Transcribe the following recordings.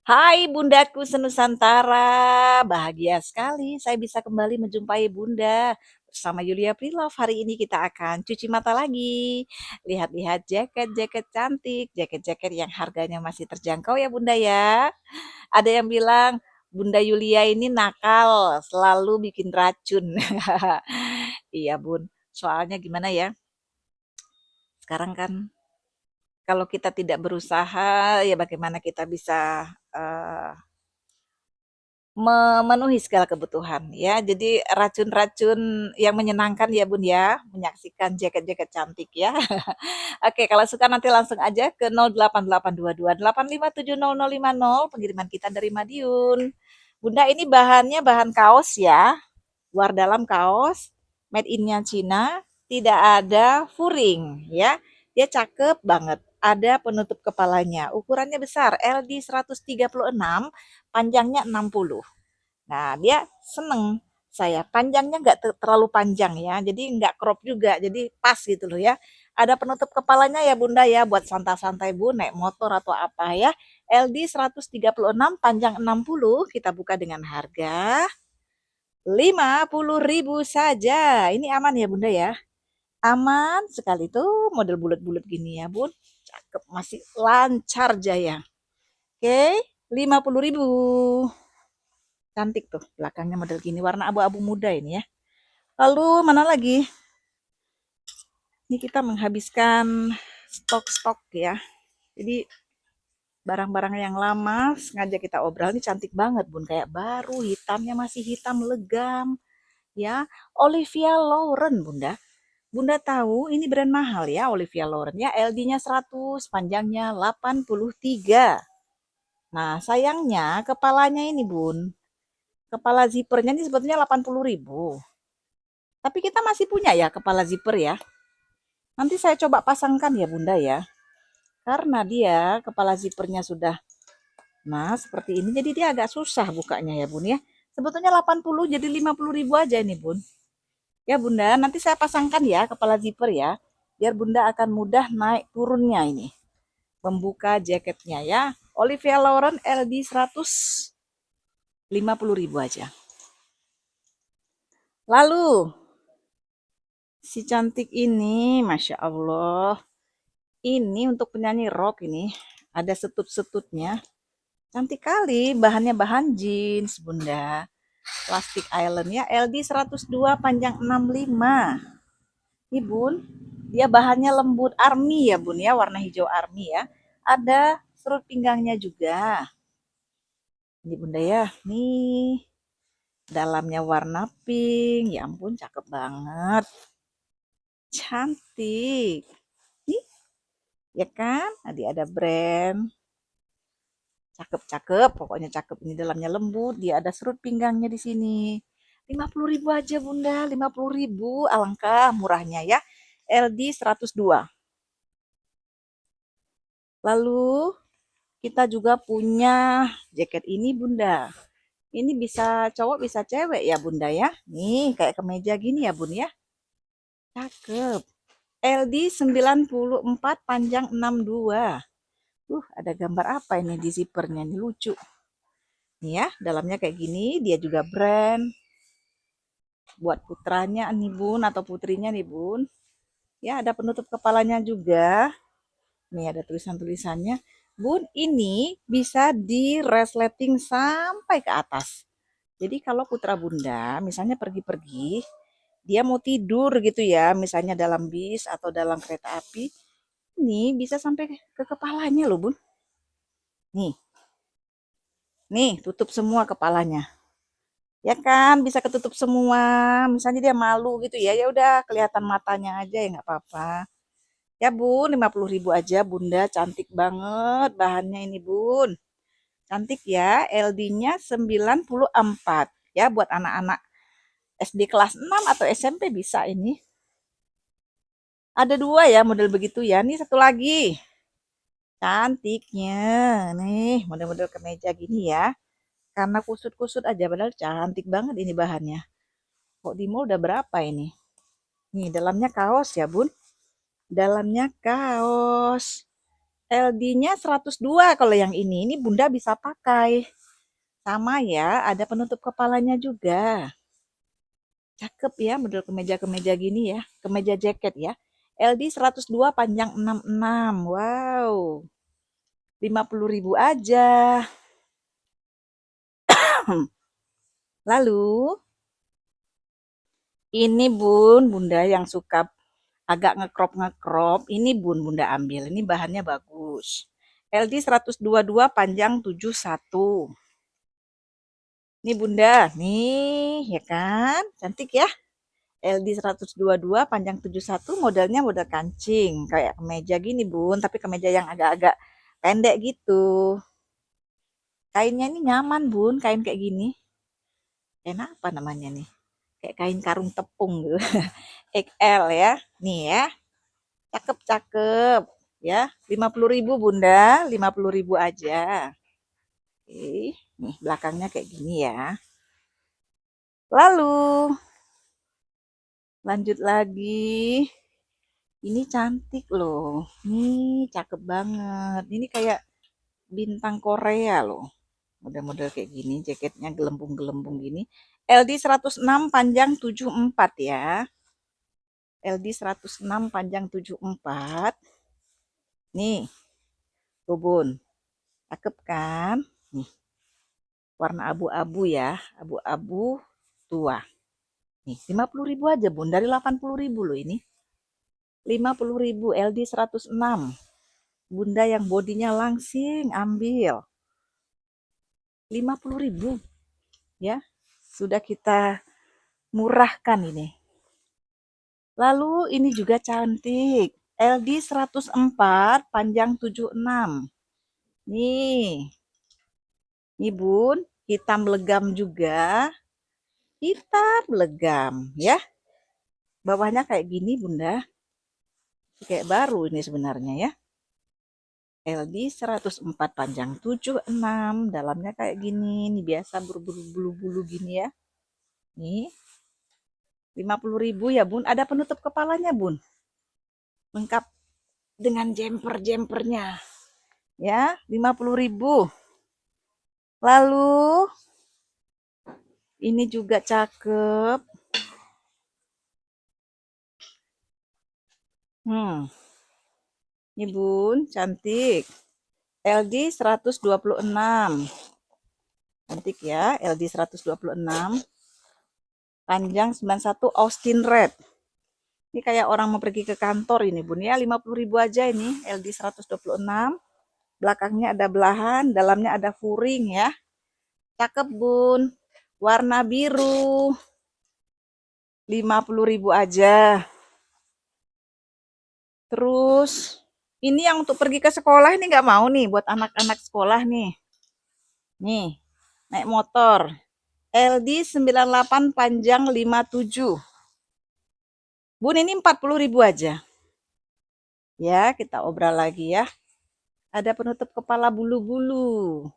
Hai Bundaku senusantara, bahagia sekali saya bisa kembali menjumpai Bunda. Bersama Yulia Prilove, hari ini kita akan cuci mata lagi. Lihat-lihat jaket-jaket cantik, jaket-jaket yang harganya masih terjangkau ya Bunda ya. Ada yang bilang, Bunda Yulia ini nakal, selalu bikin racun. Iya Bun, soalnya gimana ya, sekarang kan kalau kita tidak berusaha, ya bagaimana kita bisa memenuhi segala kebutuhan ya. Jadi racun-racun yang menyenangkan ya Bun ya, menyaksikan jaket-jaket cantik ya. Oke, kalau suka nanti langsung aja ke 088228570050 pengiriman kita dari Madiun. Bunda ini bahannya bahan kaos ya, luar dalam kaos, made in-nya Cina, tidak ada furing ya. Dia cakep banget. Ada penutup kepalanya, ukurannya besar, LD 136, panjangnya 60. Nah, dia seneng saya. Panjangnya nggak terlalu panjang ya, jadi nggak crop juga, jadi pas gitu loh ya. Ada penutup kepalanya ya Bunda ya, buat santai-santai Bu, naik motor atau apa ya. LD 136, panjang 60, kita buka dengan harga 50.000 saja. Ini aman ya Bunda ya. Aman sekali tuh, model bulat-bulat gini ya Bun. Cakep, masih lancar jaya. Oke, 50.000. Cantik tuh belakangnya model gini, warna abu-abu muda ini ya. Lalu mana lagi? Ini kita menghabiskan stok-stok ya. Jadi barang-barang yang lama sengaja kita obral, ini cantik banget Bun, kayak baru, hitamnya masih hitam legam ya. Olivia Lauren Bunda. Bunda tahu ini brand mahal ya, Olivia Lauren ya, LD-nya 100, panjangnya 83. Nah, sayangnya kepalanya ini Bun. Kepala zippernya ini sebetulnya 80.000. Tapi kita masih punya ya kepala zipper ya. Nanti saya coba pasangkan ya Bunda ya. Karena dia kepala zippernya sudah, nah seperti ini, jadi dia agak susah bukanya ya Bun ya. Sebetulnya 80, jadi 50.000 aja ini Bun. Ya Bunda, nanti saya pasangkan ya kepala zipper ya. Biar Bunda akan mudah naik turunnya ini. Membuka jaketnya ya. Olivia Lauren LD 100, 50.000 aja. Lalu si cantik ini, Masya Allah. Ini untuk penyanyi rock ini. Ada setut-setutnya. Cantik kali, bahannya bahan jeans, Bunda. Plastic Island ya, LD 102, panjang 65. Ini Bun, dia bahannya lembut army ya Bun ya, warna hijau army ya. Ada serut pinggangnya juga. Ini Bunda ya, nih dalamnya warna pink, ya ampun cakep banget. Cantik. Nih, ya kan? Tadi ada brand. Cakep-cakep, pokoknya cakep. Ini dalamnya lembut, dia ada serut pinggangnya di sini. 50.000 aja Bunda, 50.000, alangkah murahnya ya. LD 102. Lalu kita juga punya jaket ini Bunda. Ini bisa cowok bisa cewek ya Bunda ya. Nih kayak kemeja gini ya Bun ya. Cakep. LD 94, panjang 62. Ada gambar apa ini di zippernya, ini lucu. Nih ya, dalamnya kayak gini, dia juga brand. Buat putranya nih Bun, atau putrinya nih Bun. Ya, ada penutup kepalanya juga. Nih ada tulisan-tulisannya. Bun, ini bisa di resleting sampai ke atas. Jadi kalau putra Bunda misalnya pergi-pergi, dia mau tidur gitu ya, misalnya dalam bis atau dalam kereta api, ini bisa sampai ke kepalanya loh Bun. Nih, nih tutup semua kepalanya. Ya kan, bisa ketutup semua. Misalnya dia malu gitu ya, ya udah kelihatan matanya aja ya nggak apa-apa. Ya Bun, 50.000 aja Bunda, cantik banget bahannya ini Bun. Cantik ya, LD-nya 94. Ya buat anak-anak SD kelas 6 atau SMP bisa ini. Ada dua ya model begitu ya. Nih satu lagi. Cantiknya. Nih model-model kemeja gini ya. Karena kusut-kusut aja padahal cantik banget ini bahannya. Kok di mall udah berapa ini? Nih dalamnya kaos ya Bun. Dalamnya kaos. LD-nya 102 kalau yang ini. Ini Bunda bisa pakai. Sama ya, ada penutup kepalanya juga. Cakep ya model kemeja-kemeja gini ya. Kemeja jaket ya. LD 102 panjang 66. Wow. 50.000 aja. Lalu ini Bunda yang suka agak ngekrop-ngekrop. Ini Bunda ambil. Ini bahannya bagus. LD 122 panjang 71. Ini Bunda, nih ya kan? Cantik ya. LD 122 panjang 71 modelnya model kancing. Kayak kemeja gini Bun, tapi kemeja yang agak-agak pendek gitu. Kainnya ini nyaman Bun, kain kayak gini. Enak apa namanya nih? Kayak kain karung tepung gitu. XL ya. Nih ya. Cakep-cakep. Ya, 50.000 Bunda, 50.000 aja. Oke, nih belakangnya kayak gini ya. Lalu lanjut lagi. Ini cantik loh. Nih, cakep banget. Ini kayak bintang Korea loh. Model-model kayak gini, jaketnya gelembung-gelembung gini. LD 106 panjang 74 ya. LD 106 panjang 74. Nih, Bubun. Cakep kan? Nih, warna abu-abu ya. Abu-abu tua. Nih, 50.000 aja Bun. Dari 80.000 loh ini. 50.000 LD 106. Bunda yang bodinya langsing ambil. 50.000 ya. Sudah kita murahkan ini. Lalu ini juga cantik. LD 104 panjang 76. Nih. Nih Bun, hitam legam juga. Hitam legam ya. Bawahnya kayak gini Bunda. Kayak baru ini sebenarnya ya. LD 104 panjang 76. Dalamnya kayak gini. Ini biasa bulu-bulu gini ya. Nih. 50.000 ya Bun. Ada penutup kepalanya Bun. Lengkap dengan jemper-jempernya. Ya, 50.000. Lalu ini juga cakep. Ini Bun, cantik. LD 126. Cantik ya, LD 126. Panjang 91 Austin Red. Ini kayak orang mau pergi ke kantor ini Bun ya, 50.000 aja ini LD 126. Belakangnya ada belahan, dalamnya ada furing ya. Cakep Bun. Warna biru. 50.000 aja. Terus ini yang untuk pergi ke sekolah ini nggak mau nih buat anak-anak sekolah nih. Nih, naik motor. LD 98 panjang 57. Bun ini 40.000 aja. Ya, kita obral lagi ya. Ada penutup kepala bulu-bulu.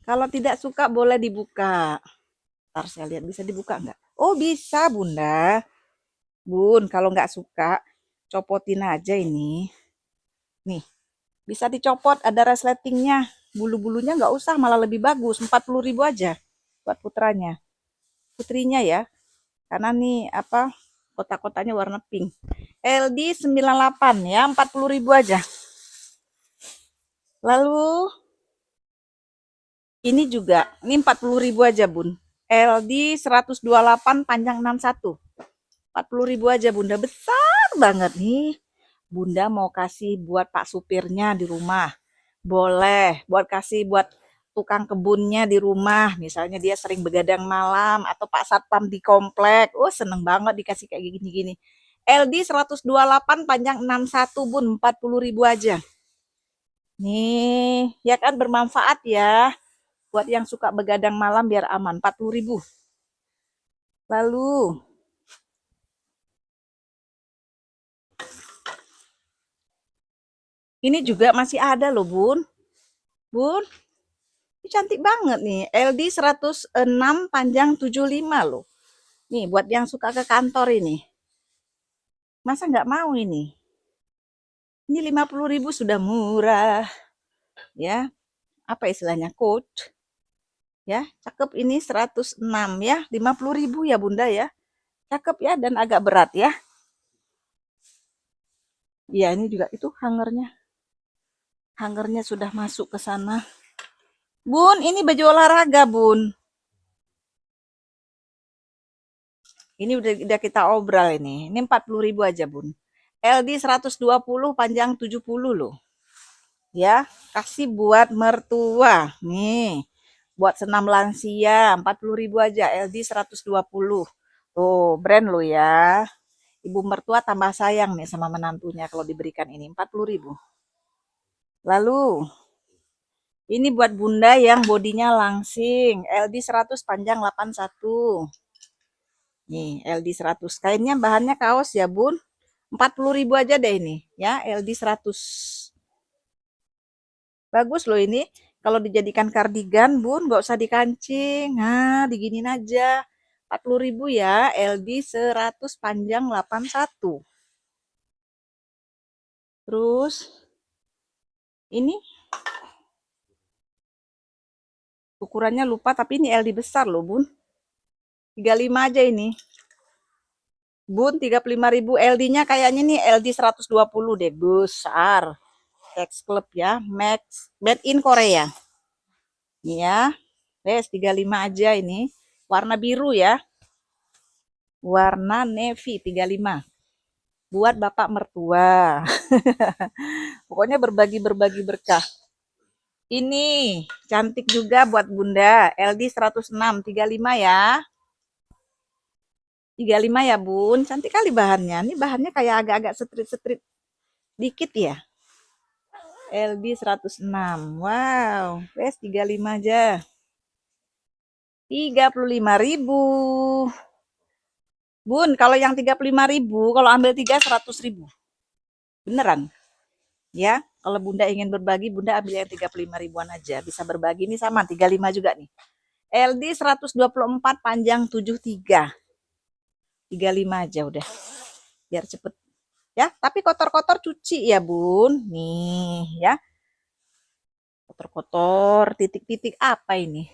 Kalau tidak suka boleh dibuka. Ntar saya lihat bisa dibuka nggak? Oh bisa Bunda. Bun, kalau nggak suka, copotin aja ini. Nih, bisa dicopot, ada resletingnya. Bulu-bulunya nggak usah, malah lebih bagus. 40.000 aja buat putranya. Putrinya ya. Karena nih apa kotak-kotaknya warna pink. LD 98 ya, 40.000 aja. Lalu ini juga, ini 40.000 aja Bun. LD 128 panjang 61. 40.000 aja Bunda, besar banget nih. Bunda mau kasih buat Pak supirnya di rumah. Boleh, buat kasih buat tukang kebunnya di rumah. Misalnya dia sering begadang malam atau Pak Satpam di komplek. Oh, seneng banget dikasih kayak gini-gini. LD 128 panjang 61 Bun, 40.000 aja. Nih, ya kan bermanfaat ya. Buat yang suka begadang malam biar aman, 40.000. Lalu ini juga masih ada loh Bun. Bun, ini cantik banget nih. LD 106 panjang 75 loh. Nih buat yang suka ke kantor ini. Masa nggak mau ini? Ini 50.000 sudah murah. Ya, apa istilahnya? Coach. Ya, cakep ini 106 ya. 50.000 ya Bunda ya. Cakep ya dan agak berat ya. Iya, ini juga itu hangernya. Hangernya sudah masuk ke sana. Bun, ini baju olahraga, Bun. Ini udah kita obral ini. Ini 40.000 aja, Bun. LD 120, panjang 70 loh. Ya, kasih buat mertua. Nih, buat senam lansia 40.000 aja, LD 120. Tuh, brand lo ya. Ibu mertua tambah sayang nih sama menantunya kalau diberikan ini 40.000. Lalu, ini buat bunda yang bodinya langsing, LD 100 panjang 81. Nih, LD 100. Kainnya bahannya kaos ya, Bun. 40.000 aja deh ini, ya, LD 100. Bagus loh ini. Kalau dijadikan kardigan, Bun, nggak usah dikancing. Nah, diginin aja. 40.000 ya, LD 100 panjang 81. Terus ini ukurannya lupa tapi ini LD besar loh, Bun. 35 aja ini. Bun, 35.000 LD-nya kayaknya nih LD 120 deh, besar. X Club ya, Max, made in Korea. Nih ya, wes 35 aja ini. Warna biru ya. Warna navy 35. Buat bapak mertua. Pokoknya berbagi-berbagi berkah. Ini cantik juga buat bunda. LD 106, 35 ya. 35 ya bun. Cantik kali bahannya. Ini bahannya kayak agak-agak street-street dikit ya. LD 106. Wow. Wes 35 aja. 35.000. Bun, kalau yang 35.000, kalau ambil 3 100.000. Beneran? Ya, kalau Bunda ingin berbagi, Bunda ambil yang 35 ribuan aja. Bisa berbagi ini sama 35 juga nih. LD 124 panjang 73. 35 aja udah. Biar cepet. Ya, tapi kotor-kotor cuci ya, Bun. Nih, ya. Kotor-kotor, titik-titik apa ini?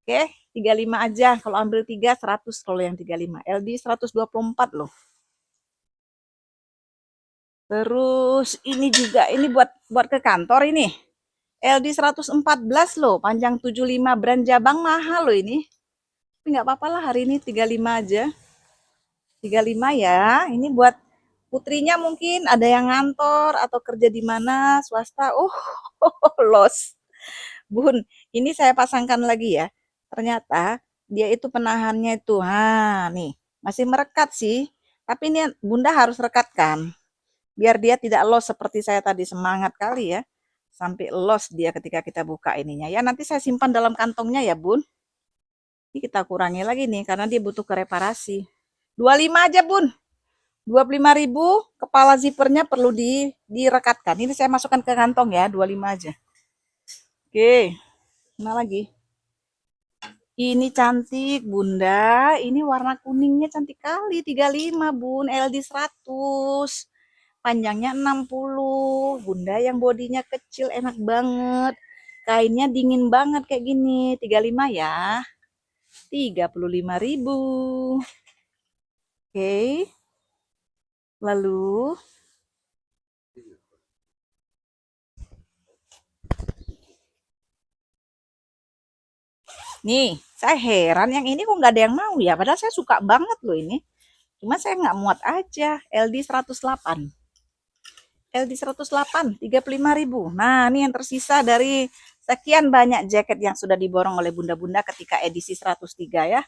Oke, 35 aja. Kalau ambil 3 100 kalau yang 35. LD 124 loh. Terus ini juga ini buat ke kantor ini. LD 114 loh, panjang 75, brand Jabang mahal loh ini. Tapi nggak apa-apa lah hari ini 35 aja. 35 ya. Ini buat putrinya mungkin ada yang ngantor atau kerja di mana swasta. Oh, los. Bun, ini saya pasangkan lagi ya. Ternyata dia itu penahannya itu. Nih, masih merekat sih. Tapi ini Bunda harus rekatkan biar dia tidak los seperti saya tadi, semangat kali ya. Sampai los dia ketika kita buka ininya. Ya, nanti saya simpan dalam kantongnya ya, Bun. Ini kita kurangi lagi nih karena dia butuh kereparasi. 25 aja, Bun. 25.000, kepala zippernya perlu direkatkan. Ini saya masukkan ke kantong ya, 25 aja. Oke. Mana lagi? Ini cantik, Bunda. Ini warna kuningnya cantik kali. 35, Bun. LD 100. Panjangnya 60. Bunda yang bodinya kecil enak banget. Kainnya dingin banget kayak gini. 35 ya. 35.000. Oke. Lalu nih, saya heran yang ini kok nggak ada yang mau ya. Padahal saya suka banget loh ini. Cuma saya nggak muat aja. LD 108. LD 108, 35.000. Nah, ini yang tersisa dari sekian banyak jaket yang sudah diborong oleh bunda-bunda ketika edisi 103 ya.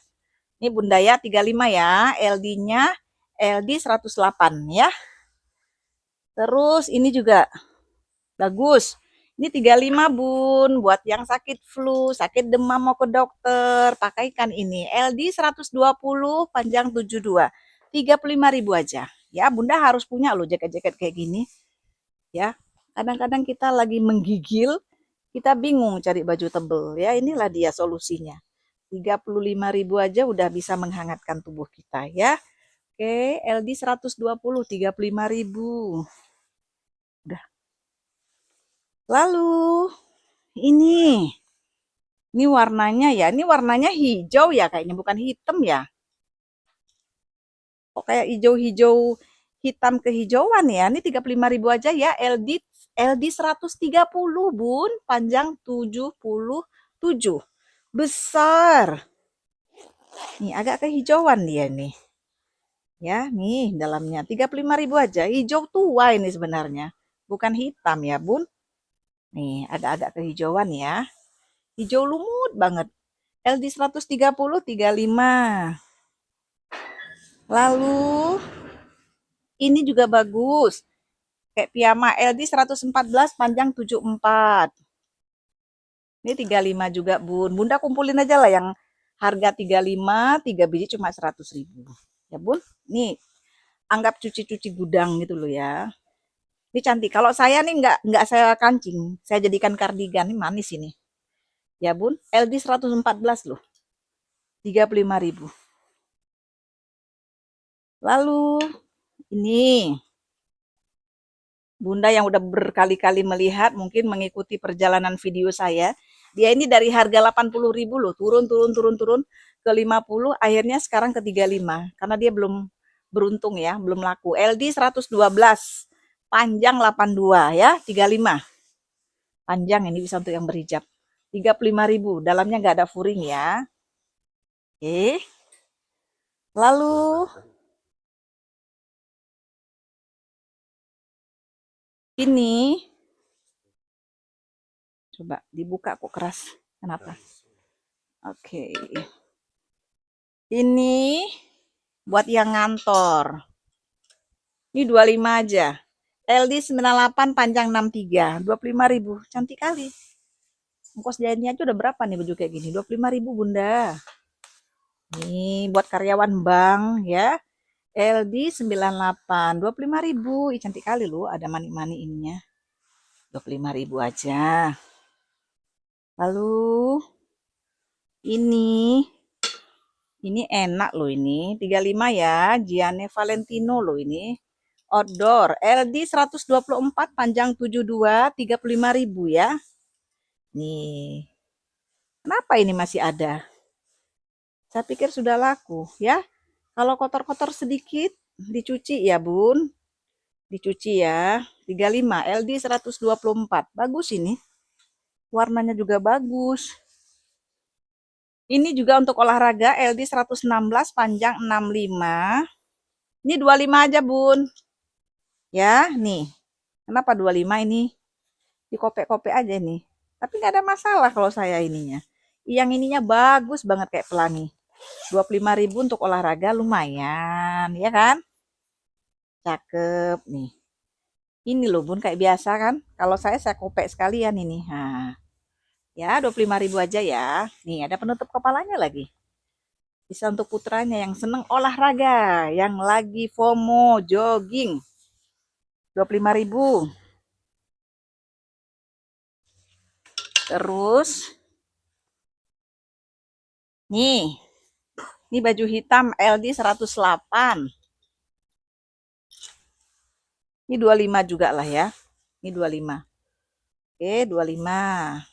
Ini bunda ya, 35 ya. LD-nya LD 108 ya. Terus ini juga bagus. Ini 35 bun, buat yang sakit flu, sakit demam mau ke dokter, pakaikan ini. LD 120, panjang 72. 35.000 aja. Ya, Bunda harus punya loh jaket-jaket kayak gini. Ya, kadang-kadang kita lagi menggigil, kita bingung cari baju tebel. Ya, inilah dia solusinya. 35.000 aja udah bisa menghangatkan tubuh kita ya. Oke, LD 120, 35.000. Lalu ini warnanya ya, ini warnanya hijau ya kayaknya, bukan hitam ya. Kok kayak hijau-hijau hitam kehijauan ya. Ini 35.000 aja ya, LD 130 Bun, panjang 77. Besar. Nih agak kehijauan dia nih. Ya, nih dalamnya 35.000 aja. Hijau tua ini sebenarnya. Bukan hitam ya, Bun. Nih, agak-agak kehijauan ya. Hijau lumut banget. LD 130 35. Lalu ini juga bagus. Kayak piyama LD 114 panjang 74. Ini 35 juga, Bun. Bunda kumpulin aja lah yang harga 35, 3 biji cuma 100.000. Ya, Bun. Nih, anggap cuci-cuci gudang gitu loh ya. Ini cantik. Kalau saya nih nggak saya kancing, saya jadikan kardigan. Ini manis ini. Ya, Bun. LD 114 loh. 35.000. Lalu ini Bunda yang udah berkali-kali melihat, mungkin mengikuti perjalanan video saya. Dia ini dari harga 80.000 loh, turun ke 50, akhirnya sekarang ke 35. Karena dia belum beruntung ya, belum laku. LD 112, panjang 82 ya, 35. Panjang ini bisa untuk yang berhijab. 35.000, dalamnya nggak ada furing ya. Oke. Lalu ini coba dibuka kok keras. Kenapa? Oke. Ini buat yang ngantor. Ini 25 aja. LD 98 panjang 63, 25.000. Cantik kali. Ongkos jahitnya aja udah berapa nih baju kayak gini? 25.000 Bunda. Nih buat karyawan bank ya. LD 98, 25.000. Ih, cantik kali loh, ada mani-mani ininya. 25.000 aja. Lalu ini enak loh ini. 35 ya, Gianni Valentino loh ini. Outdoor LD 124 panjang 72 35.000 ya. Nih. Kenapa ini masih ada? Saya pikir sudah laku ya. Kalau kotor-kotor sedikit dicuci ya, Bun. Dicuci ya. 35 LD 124. Bagus ini. Warnanya juga bagus. Ini juga untuk olahraga LD 116 panjang 65. Ini 25 aja, Bun. Ya, nih. Kenapa 25 ini? Dikopek-kopek aja nih. Tapi nggak ada masalah kalau saya ininya. Yang ininya bagus banget kayak pelangi. 25.000 untuk olahraga lumayan, ya kan? Cakep nih. Ini loh Bun kayak biasa kan? Kalau saya kopek sekalian ini. Nah, ya 25.000 aja ya. Nih ada penutup kepalanya lagi. Bisa untuk putranya yang seneng olahraga, yang lagi FOMO jogging. 25.000. Terus ini baju hitam LD 108. Ini 25 juga lah ya. Ini 25. Oke, 25.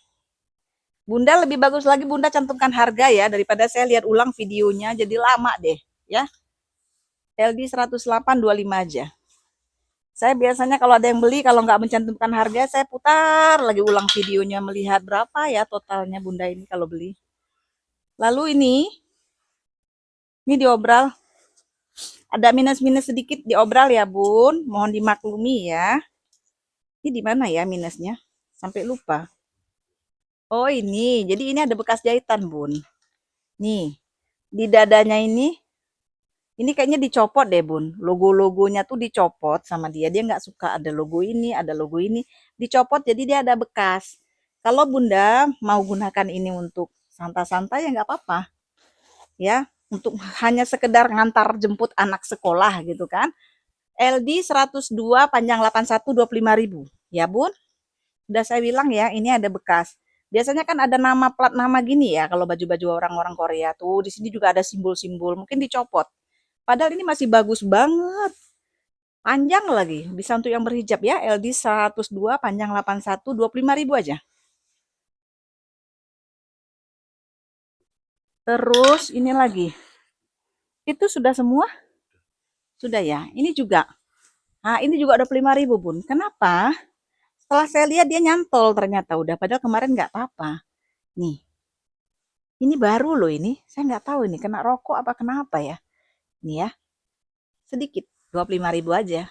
Bunda lebih bagus lagi Bunda cantumkan harga ya daripada saya lihat ulang videonya jadi lama deh ya. LD 108 25 aja. Saya biasanya kalau ada yang beli kalau nggak mencantumkan harga saya putar lagi ulang videonya melihat berapa ya totalnya Bunda ini kalau beli. Lalu ini diobral. Ada minus-minus sedikit diobral ya Bun. Mohon dimaklumi ya. Ini di mana ya minusnya? Sampai lupa. Oh ini, jadi ini ada bekas jahitan Bun. Nih, di dadanya ini kayaknya dicopot deh Bun. Logo-logonya tuh dicopot sama dia. Dia nggak suka ada logo ini, ada logo ini. Dicopot jadi dia ada bekas. Kalau Bunda mau gunakan ini untuk santai-santai ya nggak apa-apa. Ya, untuk hanya sekedar ngantar jemput anak sekolah gitu kan. LD 102 panjang 81 25.000. Ya Bun, udah saya bilang ya ini ada bekas. Biasanya kan ada nama plat nama gini ya kalau baju-baju orang-orang Korea tuh di sini juga ada simbol-simbol mungkin dicopot. Padahal ini masih bagus banget. Panjang lagi, bisa untuk yang berhijab ya, LD 102, panjang 81, 25.000 aja. Terus ini lagi, itu sudah semua? Sudah ya, ini juga. Nah, ini juga 25.000 bun. Kenapa? Setelah saya lihat dia nyantol ternyata udah, padahal kemarin nggak apa-apa. Nih, ini baru loh ini. Saya nggak tahu ini kena rokok apa kenapa ya. Nih ya, sedikit, 25.000 aja.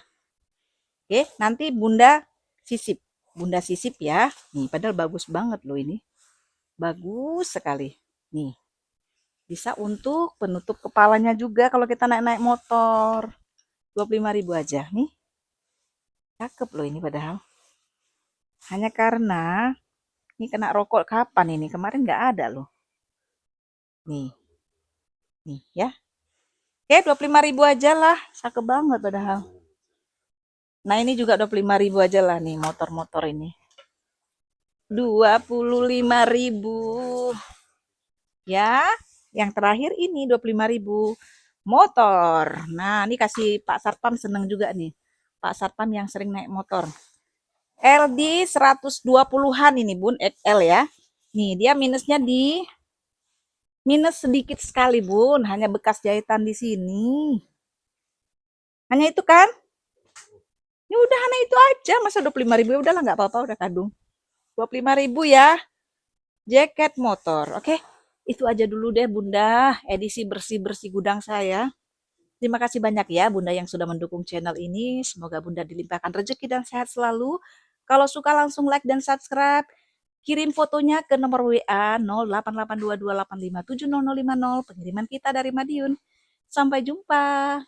Oke, nanti Bunda sisip. Bunda sisip ya. Nih, padahal bagus banget loh ini. Bagus sekali. Nih, bisa untuk penutup kepalanya juga kalau kita naik-naik motor. 25.000 aja. Nih, cakep loh ini padahal. Hanya karena ini kena rokok kapan ini? Kemarin nggak ada loh. Nih, nih ya. Oke, 25.000 aja lah. Cakep banget padahal. Nah, ini juga 25.000 aja lah nih motor-motor ini. 25.000. Ya, yang terakhir ini 25.000 motor. Nah, ini kasih Pak Satpam seneng juga nih. Pak Satpam yang sering naik motor. LD 120-an ini Bun, XL ya. Nih, dia minusnya di minus sedikit sekali Bun, hanya bekas jahitan di sini. Hanya itu kan? Ya udah hanya itu aja, masa 25.000 ya udahlah nggak apa-apa udah kadung. 25.000 ya, jaket motor. Oke, itu aja dulu deh Bunda, edisi bersih-bersih gudang saya. Terima kasih banyak ya Bunda yang sudah mendukung channel ini. Semoga Bunda dilimpahkan rezeki dan sehat selalu. Kalau suka langsung like dan subscribe. Kirim fotonya ke nomor WA 088228570050. Pengiriman kita dari Madiun. Sampai jumpa.